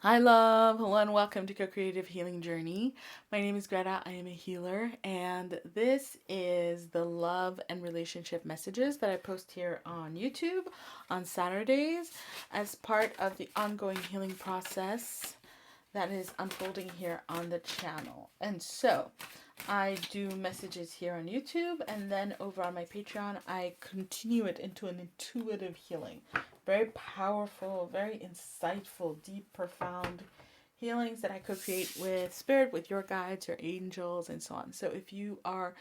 Hi, love. Hello, and welcome to Co-Creative Healing Journey. My name is Greta. I am a healer, and this is the love and relationship messages that I post here on YouTube on Saturdays as part of the ongoing healing process that is unfolding here on the channel. And so I do messages here on YouTube, and then over on my Patreon, I continue it into an intuitive healing. Very powerful, very insightful, deep, profound healings that I co-create with spirit, with your guides, your angels, and so on. So if you are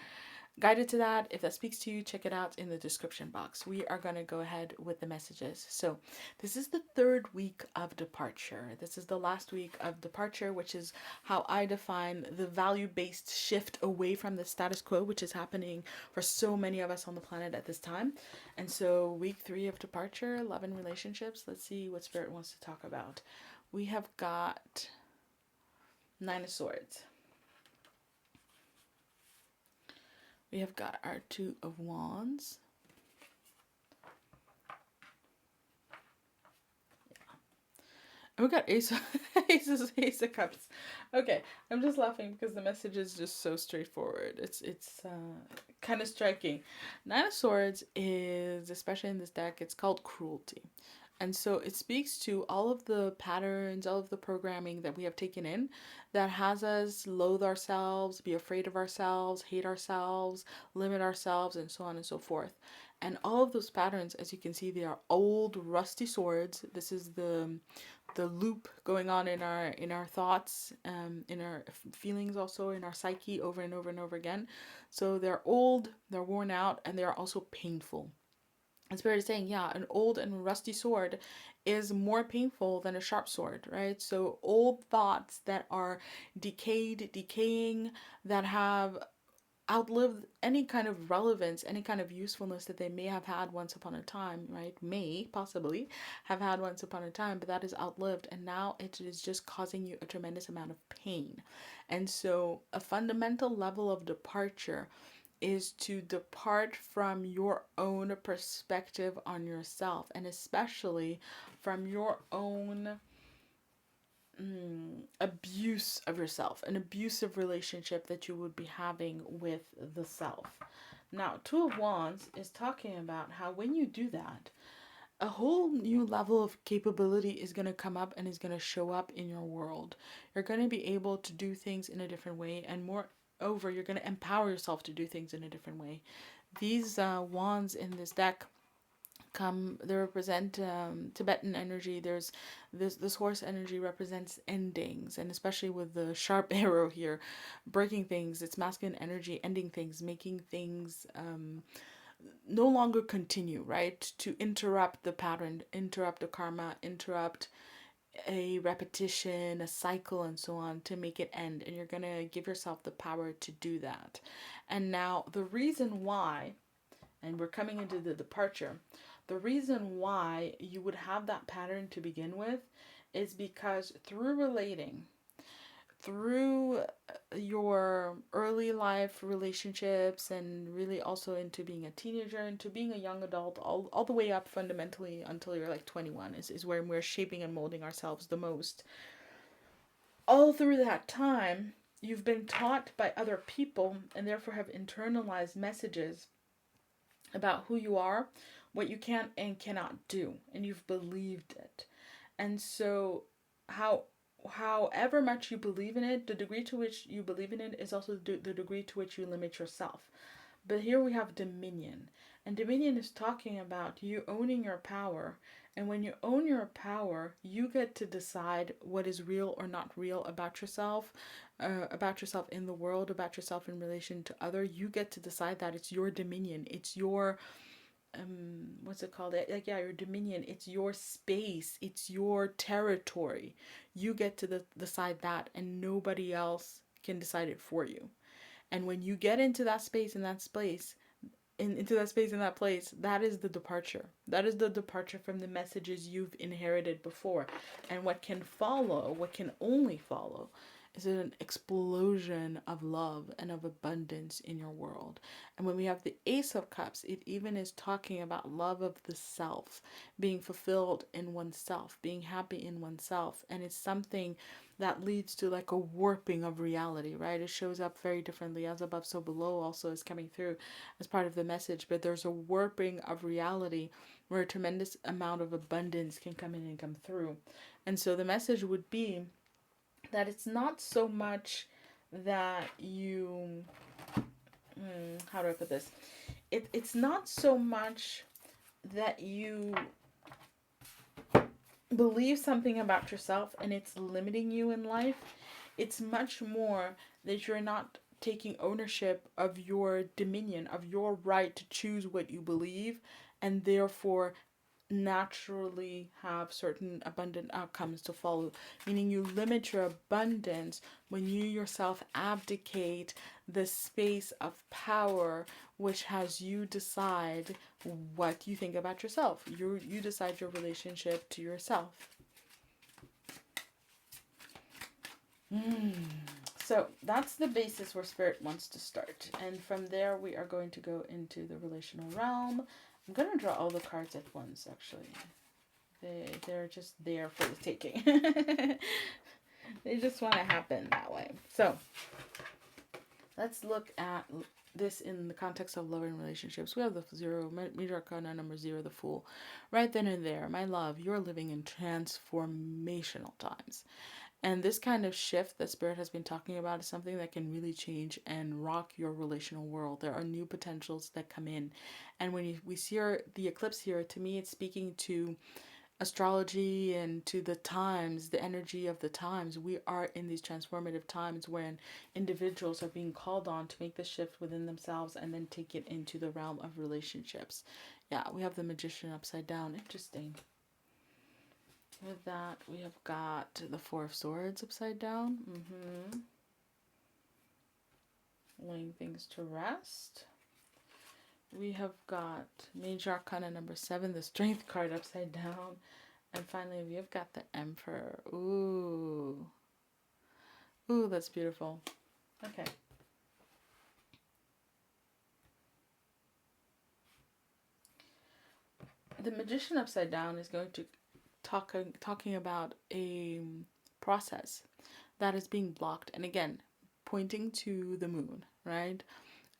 guided to that, if that speaks to you, check it out in the description box. We are going to go ahead with the messages. So this is the third week of departure. This is the last week of departure, which is how I define the value-based shift away from the status quo, which is happening for so many of us on the planet at this time. And so week 3 of departure, love and relationships. Let's see what spirit wants to talk about. We have got 9 of Swords. We have got our 2 of Wands. And we got Ace of Cups. Okay, I'm just laughing because the message is just so straightforward. It's kind of striking. 9 of Swords is, especially in this deck, it's called cruelty. And so it speaks to all of the patterns, all of the programming that we have taken in that has us loathe ourselves, be afraid of ourselves, hate ourselves, limit ourselves, and so on and so forth. And all of those patterns, as you can see, they are old, rusty swords. This is the loop going on in our thoughts, in our feelings, also in our psyche, over and over and over again. So they're old, they're worn out, and they're also painful. And Spirit is saying, yeah, an old and rusty sword is more painful than a sharp sword, right? So old thoughts that are decaying, that have outlived any kind of relevance, any kind of usefulness that they may have had once upon a time, right? May possibly have had once upon a time, but that is outlived, and now it is just causing you a tremendous amount of pain. And so a fundamental level of departure is to depart from your own perspective on yourself, and especially from your own abuse of yourself, an abusive relationship that you would be having with the self. Now, 2 of Wands is talking about how when you do that, a whole new level of capability is going to come up and is going to show up in your world. You're going to be able to do things in a different way, and moreover, you're going to empower yourself to do things in a different way. These wands in this deck they represent Tibetan energy. There's this horse energy represents endings, and especially with the sharp arrow here, breaking things. It's masculine energy, ending things, making things no longer continue, right? To interrupt the pattern, interrupt the karma, interrupt a repetition, a cycle, and so on, to make it end. And you're gonna give yourself the power to do that. And now the reason why, and we're coming into the departure, the reason why you would have that pattern to begin with is because through relating, through your early life relationships, and really also into being a teenager, into being a young adult, all the way up fundamentally until you're like 21 is where we're shaping and molding ourselves the most. All through that time, you've been taught by other people and therefore have internalized messages about who you are, what you can and cannot do, and you've believed it. And so, however much you believe in it, the degree to which you believe in it is also the degree to which you limit yourself. But here we have dominion, and dominion is talking about you owning your power. And when you own your power, you get to decide what is real or not real about yourself in the world, about yourself in relation to other. You get to decide that. It's your dominion. It's your what's it called? Like, yeah, your dominion. It's your space. It's your territory. You get to decide that, and nobody else can decide it for you. And when you get into that space and that space, into that space and that place, that is the departure. That is the departure from the messages you've inherited before. And what can follow, what can only follow, is an explosion of love and of abundance in your world. And when we have the Ace of Cups, it even is talking about love of the self, being fulfilled in oneself, being happy in oneself. And it's something that leads to like a warping of reality, right? It shows up very differently. As above, so below also is coming through as part of the message, but there's a warping of reality where a tremendous amount of abundance can come in and come through. And so the message would be that it's not so much that you, how do I put this? It's not so much that you believe something about yourself and it's limiting you in life. It's much more that you're not taking ownership of your dominion, of your right to choose what you believe, and therefore naturally have certain abundant outcomes to follow. Meaning you limit your abundance when you yourself abdicate the space of power which has you decide what you think about yourself. You decide your relationship to yourself. So that's the basis where Spirit wants to start. And from there, we are going to go into the relational realm. I'm going to draw all the cards at once, actually. They're just there for the taking. They just want to happen that way. So let's look at this in the context of love and relationships. We have the zero, major arcana number 0, the Fool. Right then and there, my love, you're living in transformational times. And this kind of shift that Spirit has been talking about is something that can really change and rock your relational world. There are new potentials that come in. And when we see the eclipse here, to me, it's speaking to astrology and to the times, the energy of the times. We are in these transformative times when individuals are being called on to make the shift within themselves and then take it into the realm of relationships. Yeah, we have the Magician upside down. Interesting. With that, we have got the Four of Swords upside down. Laying things to rest. We have got Major Arcana number 7, the Strength card upside down. And finally, we have got the Emperor. Ooh. Ooh, that's beautiful. Okay. The Magician upside down is going to talking about a process that is being blocked, and again pointing to the moon, right?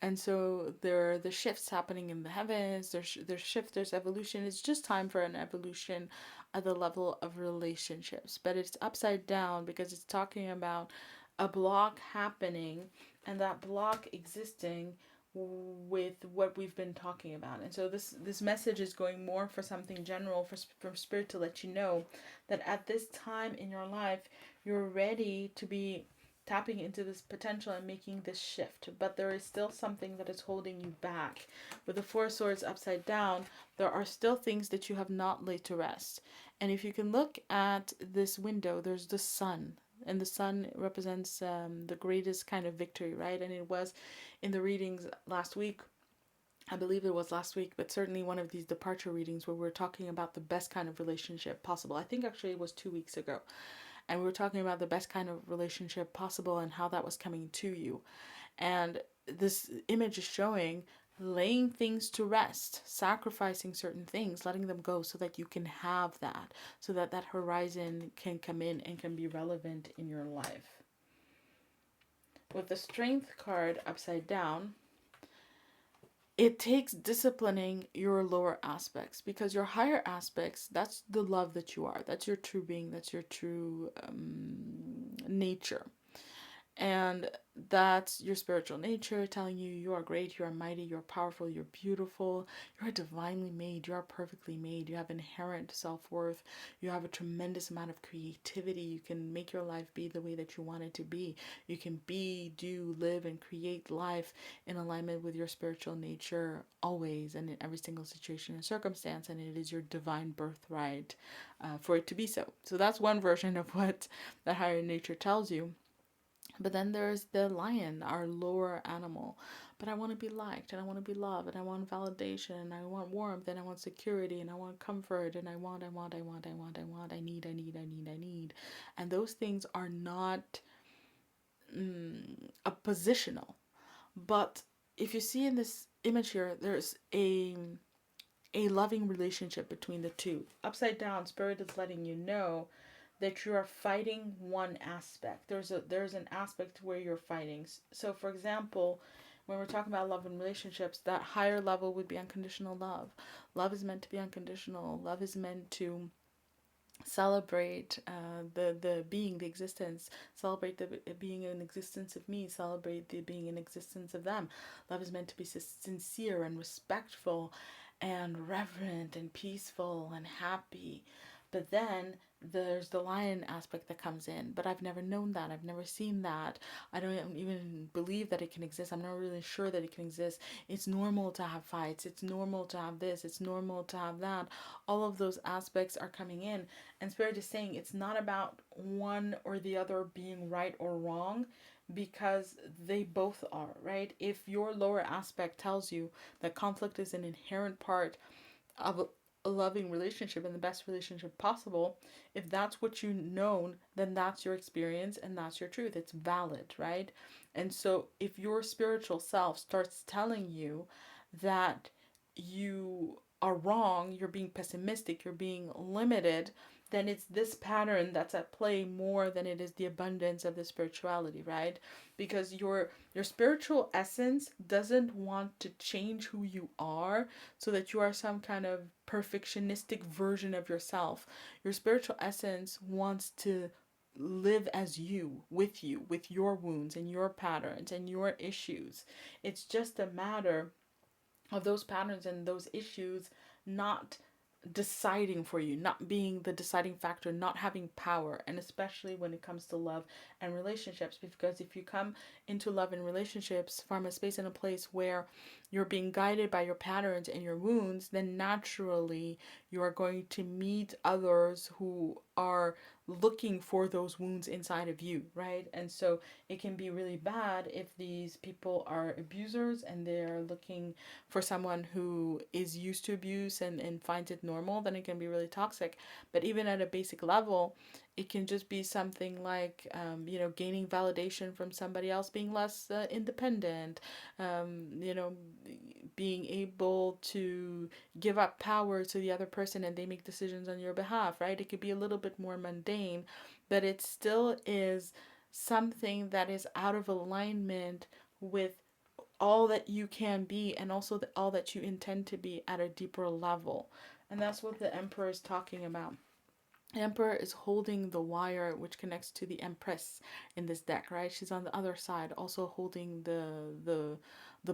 And so there are the shifts happening in the heavens. There's shift, there's evolution. It's just time for an evolution at the level of relationships, but it's upside down because it's talking about a block happening and that block existing with what we've been talking about. And so this message is going more for something general from Spirit to let you know that at this time in your life you're ready to be tapping into this potential and making this shift, but there is still something that is holding you back. With the Four Swords upside down, there are still things that you have not laid to rest. And if you can look at this window, there's the sun, and the sun represents the greatest kind of victory, right? And it was in the readings last week, I believe it was last week, but certainly one of these departure readings where we're talking about the best kind of relationship possible. I think actually it was 2 weeks ago. And we were talking about the best kind of relationship possible and how that was coming to you. And this image is showing laying things to rest, sacrificing certain things, letting them go so that you can have that, so that that horizon can come in and can be relevant in your life. With the Strength card upside down, it takes disciplining your lower aspects, because your higher aspects, that's the love that you are. That's your true being. That's your true nature. And that's your spiritual nature telling you you are great, you are mighty, you're powerful, you're beautiful, you're divinely made, you are perfectly made, you have inherent self-worth, you have a tremendous amount of creativity, you can make your life be the way that you want it to be. You can be, do, live, and create life in alignment with your spiritual nature always and in every single situation and circumstance, and it is your divine birthright for it to be so. So that's one version of what the higher nature tells you. But then there's the lion, our lower animal. But I want to be liked, and I want to be loved, and I want validation, and I want warmth, and I want security, and I want comfort, and I need. And those things are not a positional. But if you see in this image here, there's a loving relationship between the two. Upside down, spirit is letting you know that you are fighting one aspect. There's an aspect where you're fighting. So for example, when we're talking about love and relationships, that higher level would be unconditional love. Love is meant to be unconditional. Love is meant to celebrate the being, the existence, celebrate the being in existence of me, celebrate the being in existence of them. Love is meant to be sincere and respectful and reverent and peaceful and happy. But then there's the lion aspect that comes in. But I've never known that. I've never seen that. I don't even believe that it can exist. I'm not really sure that it can exist. It's normal to have fights. It's normal to have this. It's normal to have that. All of those aspects are coming in. And Spirit is saying it's not about one or the other being right or wrong, because they both are, right? If your lower aspect tells you that conflict is an inherent part of a loving relationship and the best relationship possible, if that's what you know, then that's your experience and that's your truth. It's valid, right? And so if your spiritual self starts telling you that you are wrong, you're being pessimistic, you're being limited, then it's this pattern that's at play more than it is the abundance of the spirituality, right? Because your spiritual essence doesn't want to change who you are so that you are some kind of perfectionistic version of yourself. Your spiritual essence wants to live as you, with your wounds and your patterns and your issues. It's just a matter of those patterns and those issues not deciding for you, not being the deciding factor, not having power, and especially when it comes to love and relationships. Because if you come into love and relationships from a space and a place where you're being guided by your patterns and your wounds, then naturally you are going to meet others who are looking for those wounds inside of you, right? And so it can be really bad if these people are abusers and they're looking for someone who is used to abuse and finds it normal. Then it can be really toxic. But even at a basic level, it can just be something like, gaining validation from somebody else, being less independent, being able to give up power to the other person and they make decisions on your behalf, right? It could be a little bit more mundane, but it still is something that is out of alignment with all that you can be and also all that you intend to be at a deeper level. And that's what the Emperor is talking about. The Emperor is holding the wire which connects to the Empress in this deck, right? She's on the other side, also holding the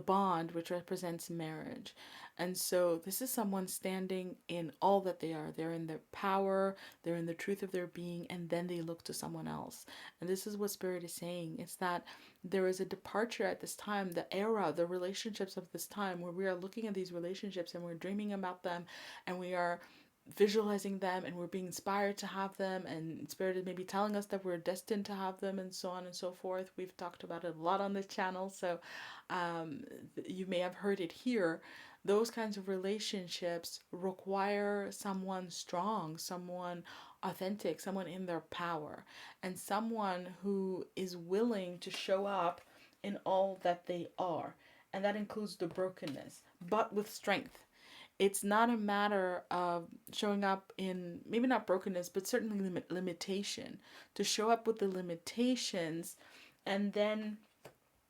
bond which represents marriage. And so this is someone standing in all that they are. They're in their power, they're in the truth of their being, and then they look to someone else. And this is what Spirit is saying. It's that there is a departure at this time, the era, the relationships of this time, where we are looking at these relationships and we're dreaming about them and we are visualizing them and we're being inspired to have them, and Spirit is maybe telling us that we're destined to have them, and so on and so forth. We've talked about it a lot on this channel, so you may have heard it here. Those kinds of relationships require someone strong, someone authentic, someone in their power, and someone who is willing to show up in all that they are, and that includes the brokenness, but with strength. It's not a matter of showing up in maybe not brokenness, but certainly limitation. To show up with the limitations, and then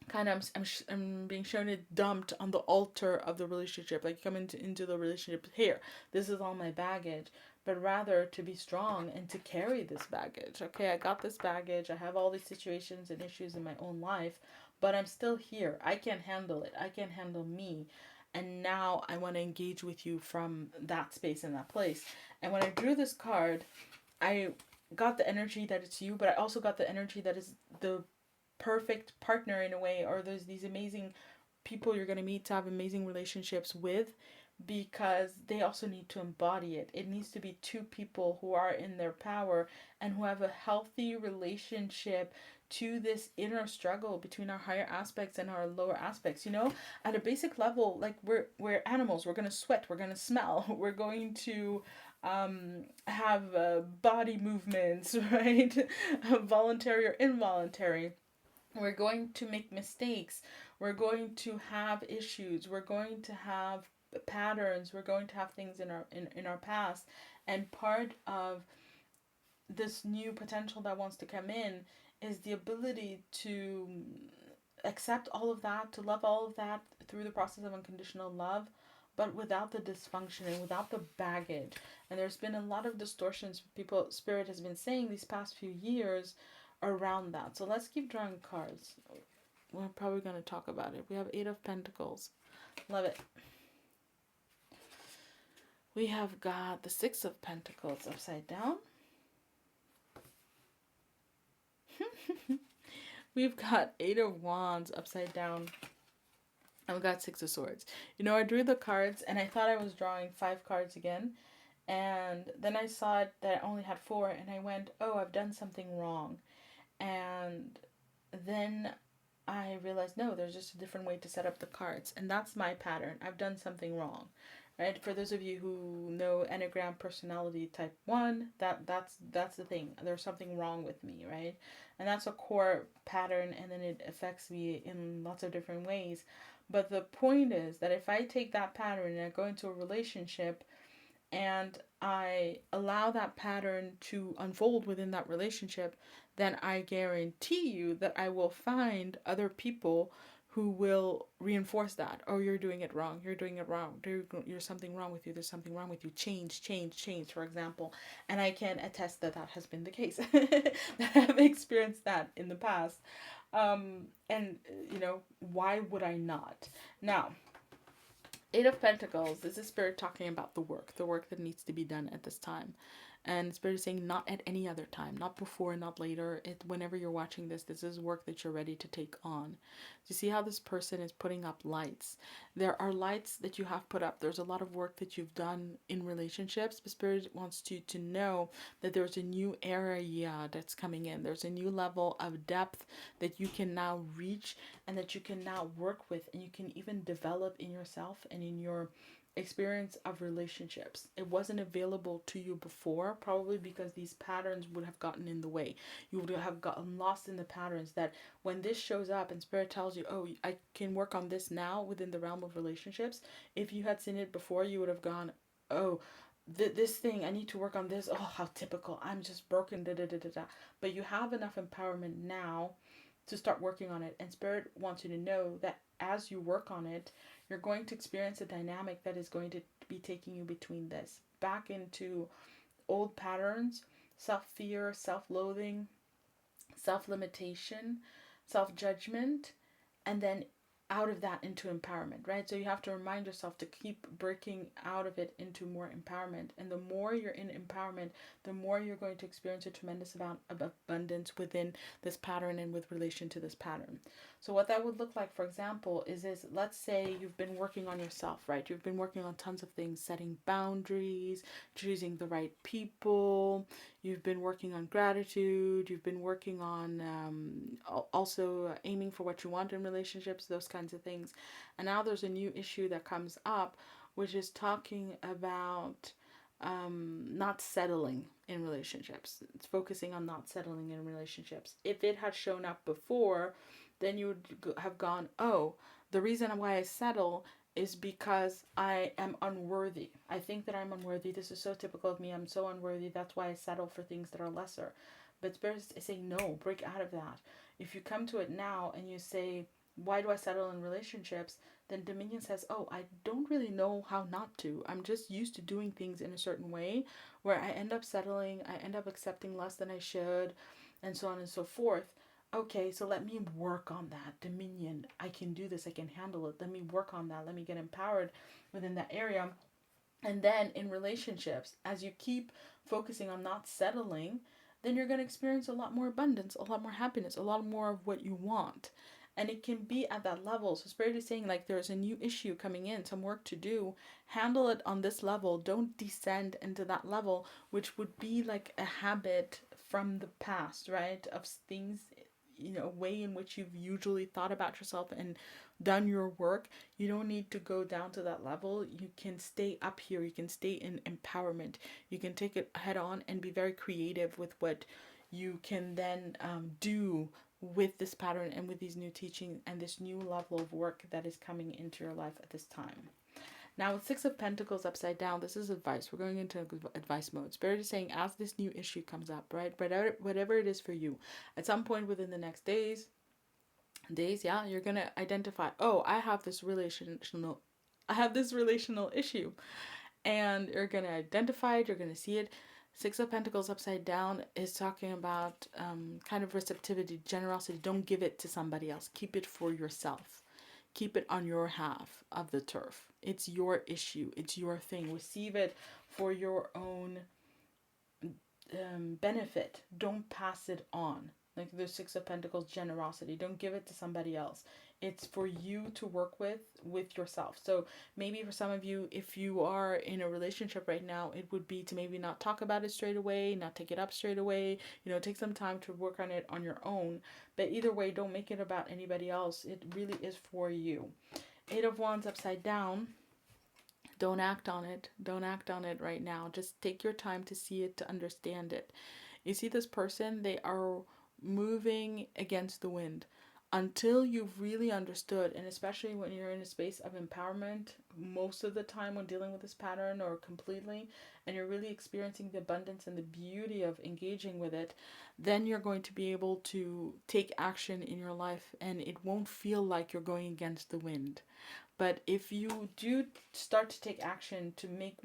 kind of I'm being shown it dumped on the altar of the relationship. Like, you come into the relationship, here, this is all my baggage, but rather to be strong and to carry this baggage. Okay, I got this baggage. I have all these situations and issues in my own life, but I'm still here. I can handle it. I can handle me. And now I want to engage with you from that space and that place. And when I drew this card, I got the energy that it's you, but I also got the energy that is the perfect partner in a way, or there's these amazing people you're going to meet to have amazing relationships with, because they also need to embody it. It needs to be two people who are in their power and who have a healthy relationship to this inner struggle between our higher aspects and our lower aspects. At a basic level, like, we're animals. We're going to sweat, we're going to smell, we're going to have body movements, right? Voluntary or involuntary. We're going to make mistakes. We're going to have issues. We're going to have patterns. We're going to have things in our past. And part of this new potential that wants to come in is the ability to accept all of that, to love all of that through the process of unconditional love, but without the dysfunction and without the baggage. And there's been a lot of distortions people spirit has been saying these past few years around that. So let's keep drawing cards. We're probably going to talk about it. We have 8 of Pentacles. Love it. We have got the 6 of Pentacles upside down. We've got 8 of Wands upside down. And we got 6 of Swords. You know, I drew the cards and I thought I was drawing 5 cards again. And then I saw it that I only had 4 and I went, oh, I've done something wrong. And then I realized, no, there's just a different way to set up the cards. And that's my pattern. I've done something wrong. Right? For those of you who know Enneagram personality type 1, that's the thing. There's something wrong with me, right? And that's a core pattern, and then it affects me in lots of different ways. But the point is that if I take that pattern and I go into a relationship and I allow that pattern to unfold within that relationship, then I guarantee you that I will find other people who will reinforce that. Oh, you're doing it wrong. You're doing it wrong. There's something wrong with you. There's something wrong with you. Change, change, change, for example. And I can attest that that has been the case. That I've experienced that in the past. And, you know, why would I not? Now, 8 of Pentacles, this is Spirit talking about the work that needs to be done at this time. And Spirit is saying not at any other time, not before, not later. Whenever you're watching this, this is work that you're ready to take on. You see how this person is putting up lights. There are lights that you have put up. There's a lot of work that you've done in relationships, but Spirit wants you to know that there's a new area that's coming in. There's a new level of depth that you can now reach and that you can now work with, and you can even develop in yourself and in your experience of relationships. It wasn't available to you before, probably because these patterns would have gotten in the way. You would have gotten lost in the patterns that when this shows up and Spirit tells you, oh, I can work on this now within the realm of relationships. If you had seen it before, you would have gone, oh, this thing, I need to work on this. Oh, how typical. I'm just broken. Da, da, da, da, da. But you have enough empowerment now to start working on it. And Spirit wants you to know that as you work on it, you're going to experience a dynamic that is going to be taking you between this, back into old patterns, self-fear, self-loathing, self-limitation, self-judgment, and then out of that into empowerment, right? So you have to remind yourself to keep breaking out of it into more empowerment. And the more you're in empowerment, the more you're going to experience a tremendous amount of abundance within this pattern and with relation to this pattern. So what that would look like, for example, is let's say you've been working on yourself, right? You've been working on tons of things, setting boundaries, choosing the right people. You've been working on gratitude. You've been working on also aiming for what you want in relationships, those kinds of things. And now there's a new issue that comes up, which is talking about not settling in relationships. It's focusing on not settling in relationships. If it had shown up before, then you would have gone, oh, the reason why I settle is because I am unworthy. I think that I'm unworthy. This is so typical of me. I'm so unworthy. That's why I settle for things that are lesser. But Spirit is saying, no, break out of that. If you come to it now and you say, why do I settle in relationships? Then Dominion says, oh, I don't really know how not to. I'm just used to doing things in a certain way where I end up settling. I end up accepting less than I should, and so on and so forth. Okay, so let me work on that. Dominion, I can do this. I can handle it. Let me work on that. Let me get empowered within that area. And then in relationships, as you keep focusing on not settling, then you're going to experience a lot more abundance, a lot more happiness, a lot more of what you want. And it can be at that level. So Spirit is saying, like, there's a new issue coming in, some work to do. Handle it on this level. Don't descend into that level, which would be like a habit from the past, right? Of things, you know, a way in which you've usually thought about yourself and done your work. You don't need to go down to that level. You can stay up here. You can stay in empowerment. You can take it head on and be very creative with what you can then do with this pattern and with these new teachings and this new level of work that is coming into your life at this time. Now, with Six of Pentacles upside down, this is advice. We're going into advice mode. Spirit is saying, as this new issue comes up, right? Whatever it is for you, at some point within the next days, yeah, you're going to identify, oh, I have this relational issue. And you're going to identify it, you're going to see it. Six of Pentacles upside down is talking about kind of receptivity, generosity. Don't give it to somebody else. Keep it for yourself. Keep it on your half of the turf. It's your issue. It's your thing. Receive it for your own benefit. Don't pass it on. Like the Six of Pentacles, generosity. Don't give it to somebody else. It's for you to work with yourself. So maybe for some of you, if you are in a relationship right now, it would be to maybe not talk about it straight away, not take it up straight away, take some time to work on it on your own. But either way, don't make it about anybody else. It really is for you. Eight of Wands upside down. Don't act on it. Don't act on it right now. Just take your time to see it, to understand it. You see this person, they are moving against the wind. Until you've really understood, and especially when you're in a space of empowerment, most of the time when dealing with this pattern or completely, and you're really experiencing the abundance and the beauty of engaging with it, then you're going to be able to take action in your life and it won't feel like you're going against the wind. But if you do start to take action to make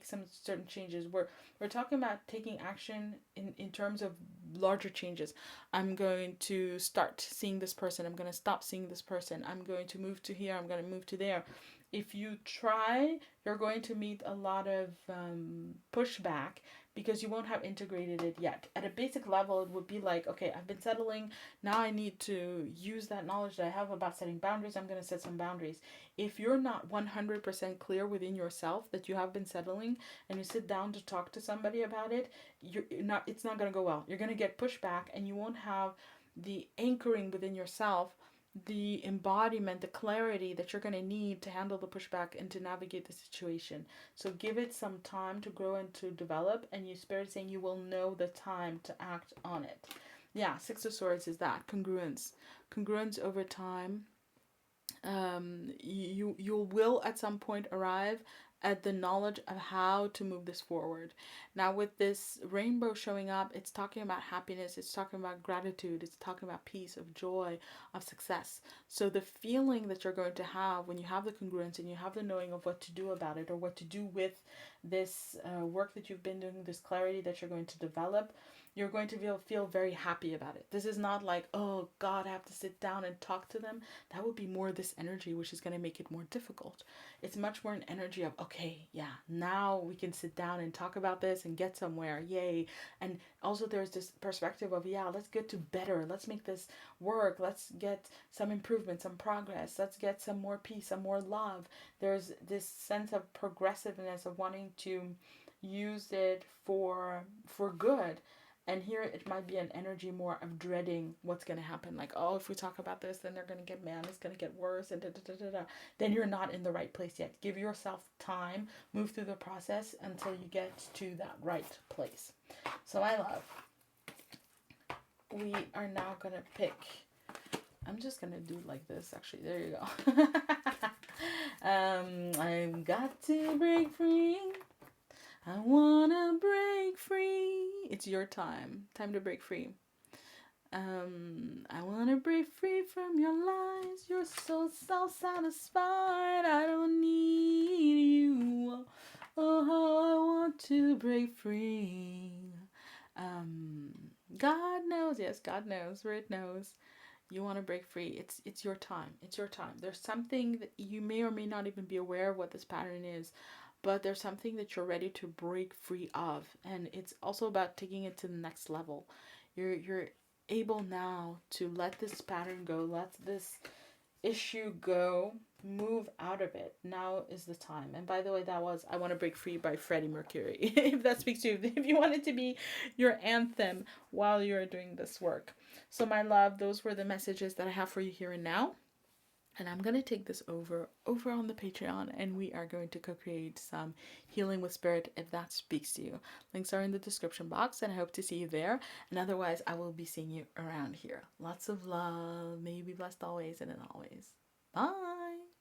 some certain changes, we're talking about taking action in terms of larger changes. I'm going to start seeing this person. I'm going to stop seeing this person. I'm going to move to here. I'm going to move to there. If you try, you're going to meet a lot of pushback because you won't have integrated it yet. At a basic level, it would be like, okay, I've been settling. Now I need to use that knowledge that I have about setting boundaries. I'm going to set some boundaries. If you're not 100% clear within yourself that you have been settling and you sit down to talk to somebody about it, it's not going to go well. You're going to get pushback and you won't have the anchoring within yourself, the embodiment, the clarity that you're going to need to handle the pushback and to navigate the situation. So give it some time to grow and to develop, and your spirit saying you will know the time to act on it. Yeah, Six of Swords is that. Congruence over time. You will at some point arrive at the knowledge of how to move this forward. Now with this rainbow showing up, it's talking about happiness, it's talking about gratitude, it's talking about peace, of joy, of success. So the feeling that you're going to have when you have the congruence and you have the knowing of what to do about it or what to do with this work that you've been doing, this clarity that you're going to develop, you're going to feel very happy about it. This is not like, oh God, I have to sit down and talk to them. That would be more this energy, which is going to make it more difficult. It's much more an energy of, okay, yeah, now we can sit down and talk about this and get somewhere. Yay. And also there's this perspective of, yeah, let's get to better. Let's make this work. Let's get some improvement, some progress. Let's get some more peace, some more love. There's this sense of progressiveness of wanting to use it for good. And here it might be an energy more of dreading what's going to happen. Like, oh, if we talk about this, then they're going to get mad. It's going to get worse. And then you're not in the right place yet. Give yourself time. Move through the process until you get to that right place. So my love, we are now going to pick. I'm just going to do like this, actually. There you go. I've got to break free. I wanna break free. It's your time. Time to break free. I wanna break free from your lies. You're so self-satisfied. I don't need you. Oh, how I want to break free. God knows. Yes, God knows. Where it knows. You want to break free. It's your time. It's your time. There's something that you may or may not even be aware of what this pattern is. But there's something that you're ready to break free of. And it's also about taking it to the next level. You're able now to let this pattern go. Let this issue go. Move out of it. Now is the time. And by the way, that was I Want to Break Free by Freddie Mercury. If that speaks to you. If you want it to be your anthem while you're doing this work. So my love, those were the messages that I have for you here and now. And I'm going to take this over on the Patreon, and we are going to co-create some healing with spirit if that speaks to you. Links are in the description box, and I hope to see you there. And otherwise, I will be seeing you around here. Lots of love. May you be blessed always and in always. Bye.